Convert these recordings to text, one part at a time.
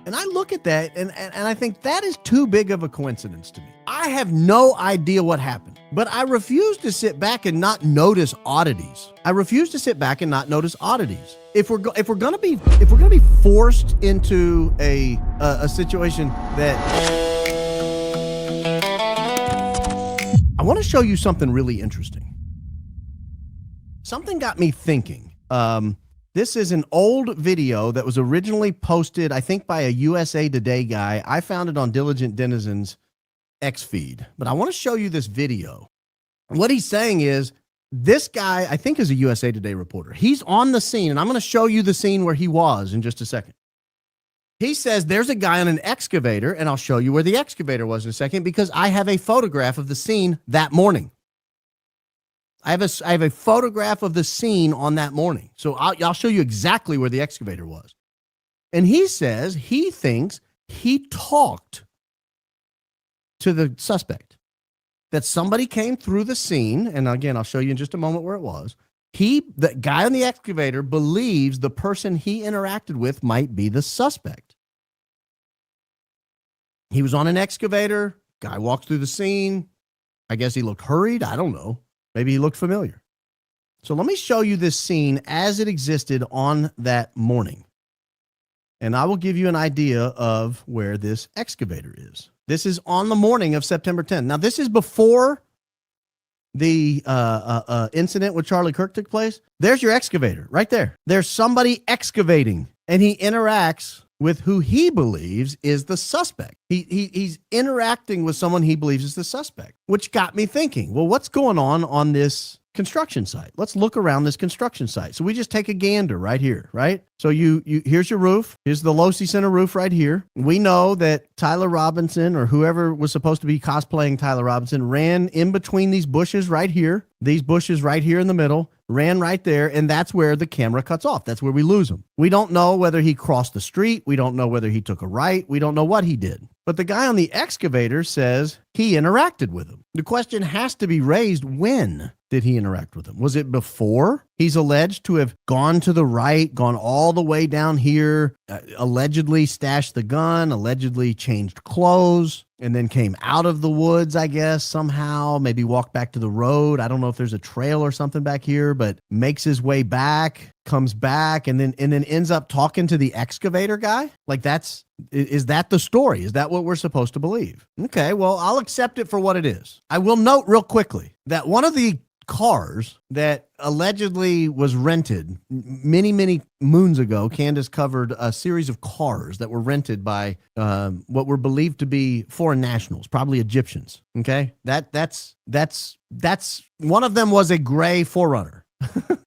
And I look at that and I think that is too big of a coincidence to me. I have no idea what happened, but I refuse to sit back and not notice oddities. If we're going to be forced into a situation that I want to show you something really interesting. Something got me thinking. This is an old video that was originally posted, I think, by a USA Today guy. I found it on Diligent Denizen's X feed, but I want to show you this video. What he's saying is, this guy, I think, is a USA Today reporter. He's on the scene, and I'm going to show you the scene where he was in just a second. He says there's a guy on an excavator, and I'll show you where the excavator was in a second, because I have a photograph of the scene that morning. I have a photograph of the scene on that morning. So I'll show you exactly where the excavator was. And he says he thinks he talked to the suspect, that somebody came through the scene. And again, I'll show you in just a moment where it was. The guy on the excavator believes the person he interacted with might be the suspect. He was on an excavator. Guy walks through the scene. I guess he looked hurried. I don't know. Maybe he looked familiar. So let me show you this scene as it existed on that morning. And I will give you an idea of where this excavator is. This is on the morning of September 10th. Now, this is before the incident with Charlie Kirk took place. There's your excavator right there. There's somebody excavating, and he interacts with who he believes is the suspect. He's interacting with someone he believes is the suspect, which got me thinking, well, what's going on this construction site? Let's look around this construction site. So we just take a gander right here, right? So here's your roof. Here's the Losee Center roof right here. We know that Tyler Robinson, or whoever was supposed to be cosplaying Tyler Robinson, ran in between these bushes right here, these bushes right here in the middle, ran right there, and that's where the camera cuts off. That's where we lose him. We don't know whether he crossed the street. We don't know whether he took a right. We don't know what he did. But the guy on the excavator says he interacted with him. The question has to be raised, when did he interact with him? Was it before he's alleged to have gone to the right, gone all the way down here, allegedly stashed the gun, allegedly changed clothes, and then came out of the woods, I guess, somehow, maybe walked back to the road. I don't know if there's a trail or something back here, but makes his way back, comes back, and then ends up talking to the excavator guy? Like, is that the story? Is that what we're supposed to believe? Okay, well, I'll accept it for what it is. I will note real quickly that one of the cars that allegedly was rented many moons ago, Candace covered a series of cars that were rented by what were believed to be foreign nationals, probably Egyptians. Okay, that's one of them was a gray 4Runner.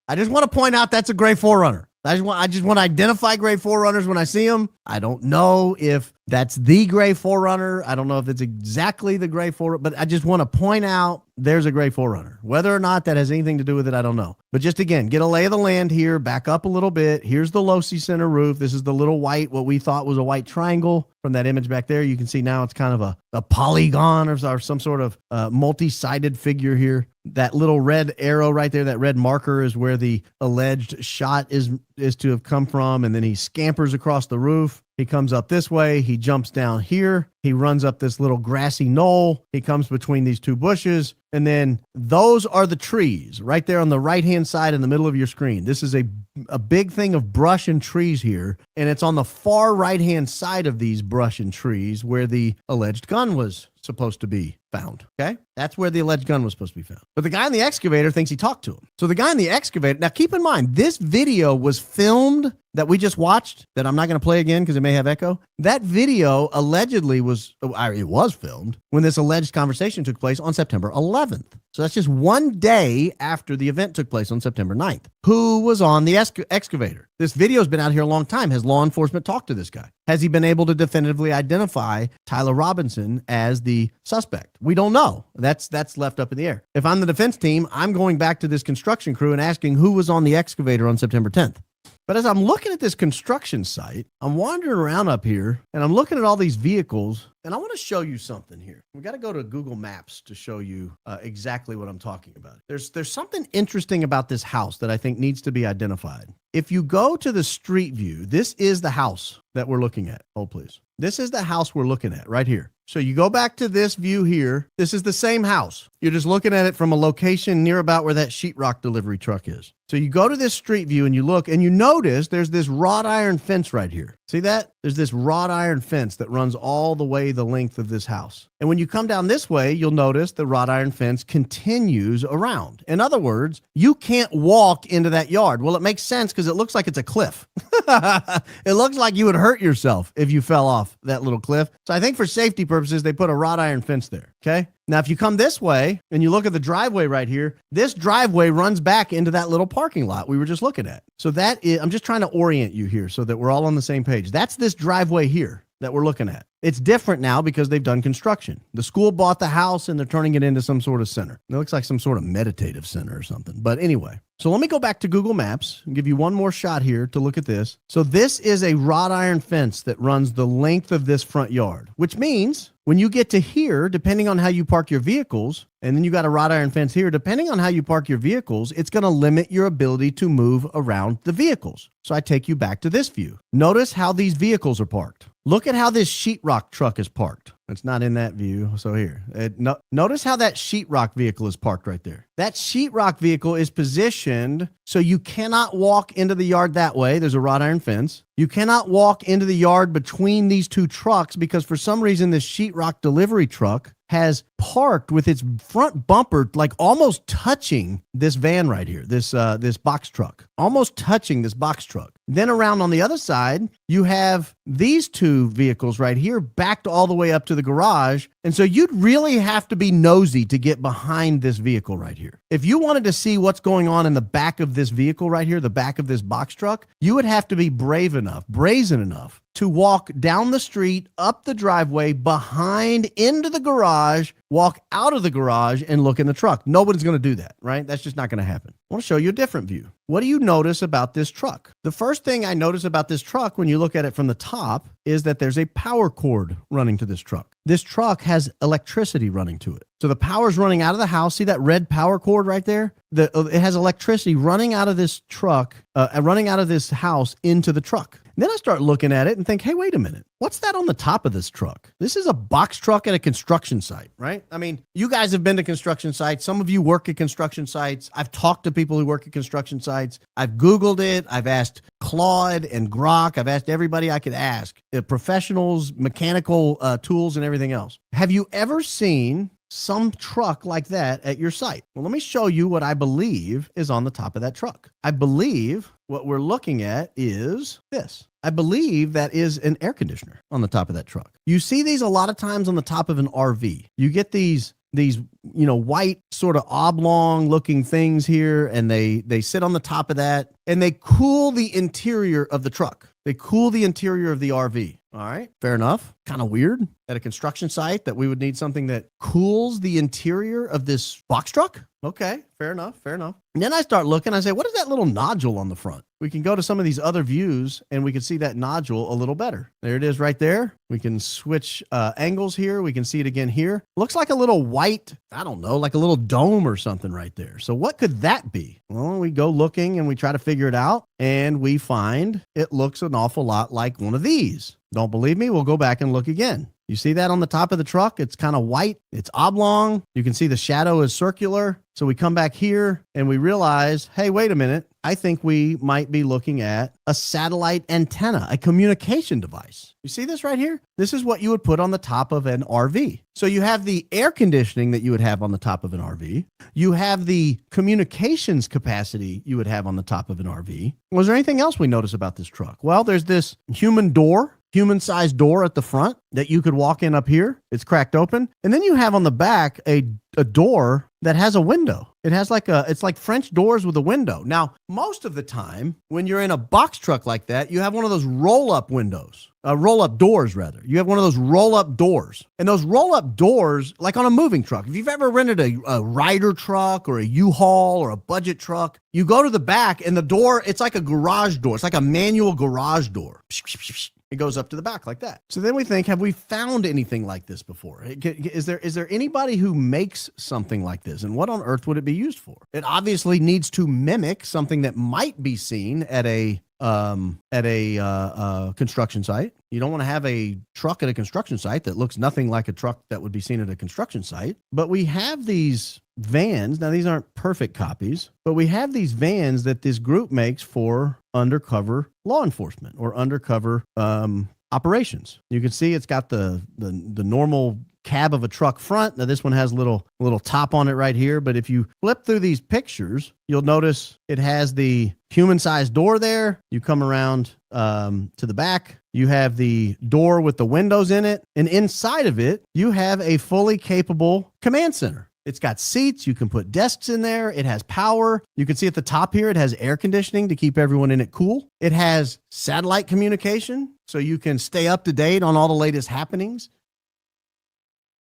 I just want to point out that's a gray 4Runner. I just want to identify gray 4Runners when I see them. I don't know if that's the gray 4Runner. I don't know if it's exactly the gray 4Runner, but I just want to point out there's a gray 4Runner. Whether or not that has anything to do with it, I don't know. But just again, get a lay of the land here, back up a little bit. Here's the Losee Center roof. This is the little white, what we thought was a white triangle from that image back there. You can see now it's kind of a polygon or some sort of multi-sided figure here. That little red arrow right there, that red marker, is where the alleged shot is to have come from. And then he scampers across the roof. He comes up this way. He jumps down here. He runs up this little grassy knoll. He comes between these two bushes. And then those are the trees right there on the right-hand side in the middle of your screen. This is a big thing of brush and trees here. And it's on the far right-hand side of these brush and trees where the alleged gun was supposed to be found. Okay? That's where the alleged gun was supposed to be found. But the guy in the excavator thinks he talked to him. So the guy in the excavator, now keep in mind, this video was filmed that we just watched, that I'm not going to play again because it may have echo. That video allegedly it was filmed when this alleged conversation took place on September 11th. So that's just one day after the event took place on September 9th. Who was on the excavator? This video's been out here a long time. Has law enforcement talked to this guy? Has he been able to definitively identify Tyler Robinson as the suspect? We don't know. That's left up in the air. If I'm the defense team, I'm going back to this construction crew and asking who was on the excavator on September 10th. But as I'm looking at this construction site, I'm wandering around up here and I'm looking at all these vehicles, and I want to show you something here. We got to go to Google Maps to show you exactly what I'm talking about. There's something interesting about this house that I think needs to be identified. If you go to the street view, this is the house that we're looking at. Hold, please. This is the house we're looking at right here. So you go back to this view here. This is the same house. You're just looking at it from a location near about where that sheetrock delivery truck is. So you go to this street view and you look and you notice there's this wrought iron fence right here. See that? There's this wrought iron fence that runs all the way the length of this house. And when you come down this way, you'll notice the wrought iron fence continues around. In other words, you can't walk into that yard. Well, it makes sense because it looks like it's a cliff. It looks like you would hurt yourself if you fell off that little cliff. So I think for safety purposes, they put a wrought iron fence there. Okay. Now, if you come this way and you look at the driveway right here, this driveway runs back into that little parking lot we were just looking at. So that is, I'm just trying to orient you here so that we're all on the same page. That's this driveway here that we're looking at. It's different now because they've done construction. The school bought the house and they're turning it into some sort of center. It looks like some sort of meditative center or something. But anyway, so let me go back to Google Maps and give you one more shot here to look at this. So this is a wrought iron fence that runs the length of this front yard, which means when you get to here, depending on how you park your vehicles, and then you got a wrought iron fence here, depending on how you park your vehicles, it's going to limit your ability to move around the vehicles. So I take you back to this view. Notice how these vehicles are parked. Look at how this sheetrock truck is parked. It's not in that view. So here, notice how that sheetrock vehicle is parked right there. That sheetrock vehicle is positioned so you cannot walk into the yard that way. There's a wrought iron fence. You cannot walk into the yard between these two trucks because for some reason this sheetrock delivery truck has parked with its front bumper like almost touching this van right here, this box truck, almost touching this box truck. Then around on the other side, you have these two vehicles right here backed all the way up to the garage. And so you'd really have to be nosy to get behind this vehicle right here. If you wanted to see what's going on in the back of this vehicle right here, the back of this box truck, you would have to be brazen enough to walk down the street, up the driveway, behind, into the garage, walk out of the garage, and look in the truck. Nobody's going to do that, right? That's just not going to happen. I want to show you a different view. What do you notice about this truck? The first thing I notice about this truck when you look at it from the top is that there's a power cord running to this truck. This truck has electricity running to it. So the power's running out of the house. See that red power cord right there? It has electricity running out of this truck, running out of this house into the truck. And then I start looking at it and think, hey, wait a minute. What's that on the top of this truck? This is a box truck at a construction site, right? I mean, you guys have been to construction sites. Some of you work at construction sites. I've talked to people who work at construction sites. I've Googled it. I've asked Claude and Grok. I've asked everybody I could ask, professionals, mechanical tools, and everything else. Have you ever seen some truck like that at your site? Well, let me show you what I believe is on the top of that truck. I believe what we're looking at is this. I believe that is an air conditioner on the top of that truck. You see these a lot of times on the top of an RV. You get these white sort of oblong looking things here, and they sit on the top of that and they cool the interior of the truck. They cool the interior of the RV. All right, fair enough. Kind of weird at a construction site that we would need something that cools the interior of this box truck. Okay, fair enough. And then I start looking, I say, what is that little nodule on the front? We can go to some of these other views and we can see that nodule a little better. There it is right there. We can switch angles here. We can see it again here. Looks like a little white, I don't know, like a little dome or something right there. So what could that be? Well, we go looking and we try to figure it out, and we find it looks an awful lot like one of these. Don't believe me? We'll go back and look again. You see that on the top of the truck? It's kind of white. It's oblong. You can see the shadow is circular. So we come back here and we realize, hey, wait a minute. I think we might be looking at a satellite antenna, a communication device. You see this right here? This is what you would put on the top of an RV. So you have the air conditioning that you would have on the top of an RV. You have the communications capacity you would have on the top of an RV. Was there anything else we noticed about this truck? Well, there's this human-sized door at the front that you could walk in up here. It's cracked open. And then you have on the back a door that has a window. It's like French doors with a window. Now, most of the time when you're in a box truck like that, you have one of those roll-up windows. roll-up doors, rather. You have one of those roll-up doors. And those roll-up doors, like on a moving truck, if you've ever rented a Ryder truck or a U-Haul or a budget truck, you go to the back and the door, it's like a garage door. It's like a manual garage door. It goes up to the back like that. So then we think, have we found anything like this before? Is there anybody who makes something like this? And what on earth would it be used for? It obviously needs to mimic something that might be seen at a construction site. You don't want to have a truck at a construction site that looks nothing like a truck that would be seen at a construction site. But we have these vans. Now, these aren't perfect copies, but we have these vans that this group makes for undercover law enforcement or undercover operations. You can see it's got the normal cab of a truck front. Now this one has a little top on it right here, but if you flip through these pictures, you'll notice it has the human-sized door there. You come around to the back, you have the door with the windows in it, and inside of it, you have a fully capable command center. It's got seats. You can put desks in there. It has power. You can see at the top here, it has air conditioning to keep everyone in it cool. It has satellite communication, so you can stay up to date on all the latest happenings.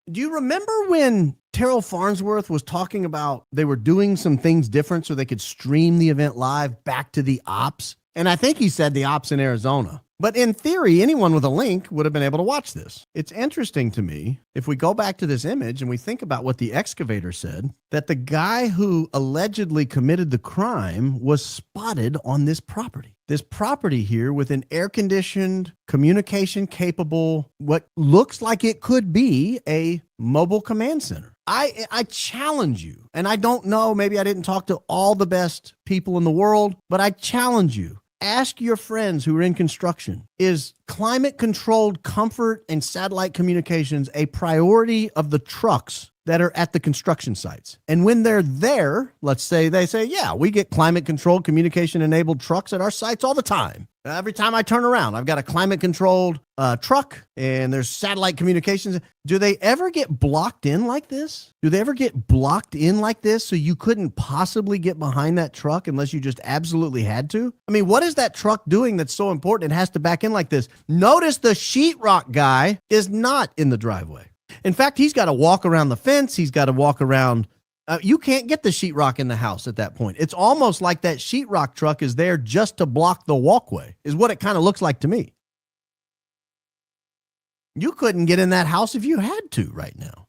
Do you remember when Terrell Farnsworth was talking about they were doing some things different so they could stream the event live back to the ops? And I think he said the ops in Arizona. But in theory, anyone with a link would have been able to watch this. It's interesting to me, if we go back to this image and we think about what the excavator said, that the guy who allegedly committed the crime was spotted on this property. This property here with an air-conditioned, communication-capable, what looks like it could be a mobile command center. I challenge you, and I don't know, maybe I didn't talk to all the best people in the world, but I challenge you. Ask your friends who are in construction, is climate-controlled comfort and satellite communications a priority of the trucks that are at the construction sites? And when they're there, let's say they say, yeah, we get climate-controlled, communication-enabled trucks at our sites all the time. Every time I turn around, I've got a climate-controlled truck and there's satellite communications. Do they ever get blocked in like this? Do they ever get blocked in like this so you couldn't possibly get behind that truck unless you just absolutely had to? I mean, what is that truck doing that's so important it has to back in like this? Notice the sheetrock guy is not in the driveway. In fact, he's got to walk around the fence. He's got to walk around. You can't get the sheetrock in the house at that point. It's almost like that sheetrock truck is there just to block the walkway, is what it kind of looks like to me. You couldn't get in that house if you had to right now.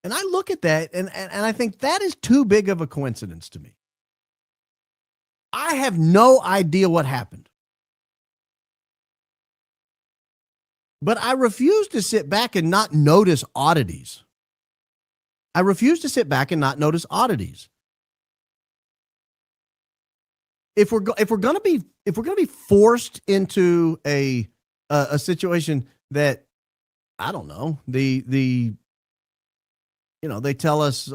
And I look at that and I think that is too big of a coincidence to me. I have no idea what happened. But I refuse to sit back and not notice oddities. I refuse to sit back and not notice oddities. If we're going to be forced into a situation that, I don't know, they tell us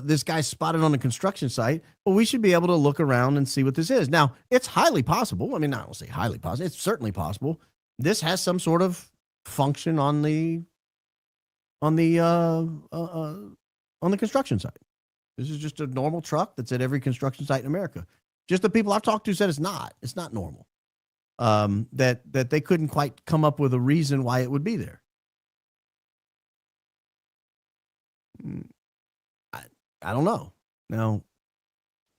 this guy's spotted on a construction site, well, we should be able to look around and see what this is. Now, it's highly possible. I mean, I don't say highly possible. It's certainly possible. This has some sort of function on the construction site. This is just a normal truck that's at every construction site in America. Just the people I've talked to said it's not normal. That they couldn't quite come up with a reason why it would be there. I don't know. Now,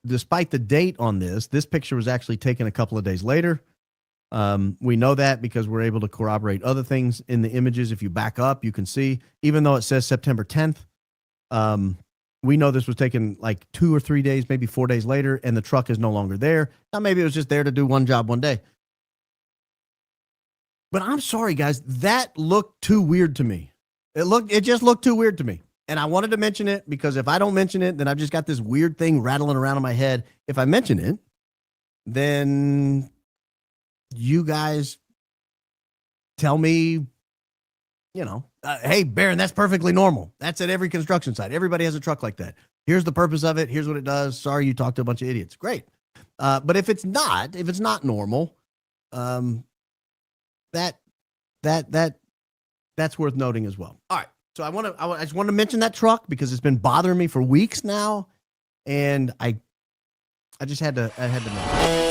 despite the date on this picture was actually taken a couple of days later. We know that because we're able to corroborate other things in the images. If you back up, you can see, even though it says September 10th, we know this was taken like 2 or 3 days, maybe 4 days later, and the truck is no longer there. Now, maybe it was just there to do one job one day. But I'm sorry, guys, that looked too weird to me. It just looked too weird to me. And I wanted to mention it because if I don't mention it, then I've just got this weird thing rattling around in my head. If I mention it, then you guys tell me, hey, Baron, that's perfectly normal. That's at every construction site. Everybody has a truck like that. Here's the purpose of it. Here's what it does. Sorry, you talked to a bunch of idiots. Great. But if it's not normal, that's worth noting as well. All right. So I just want to mention that truck because it's been bothering me for weeks now. And I just had to know.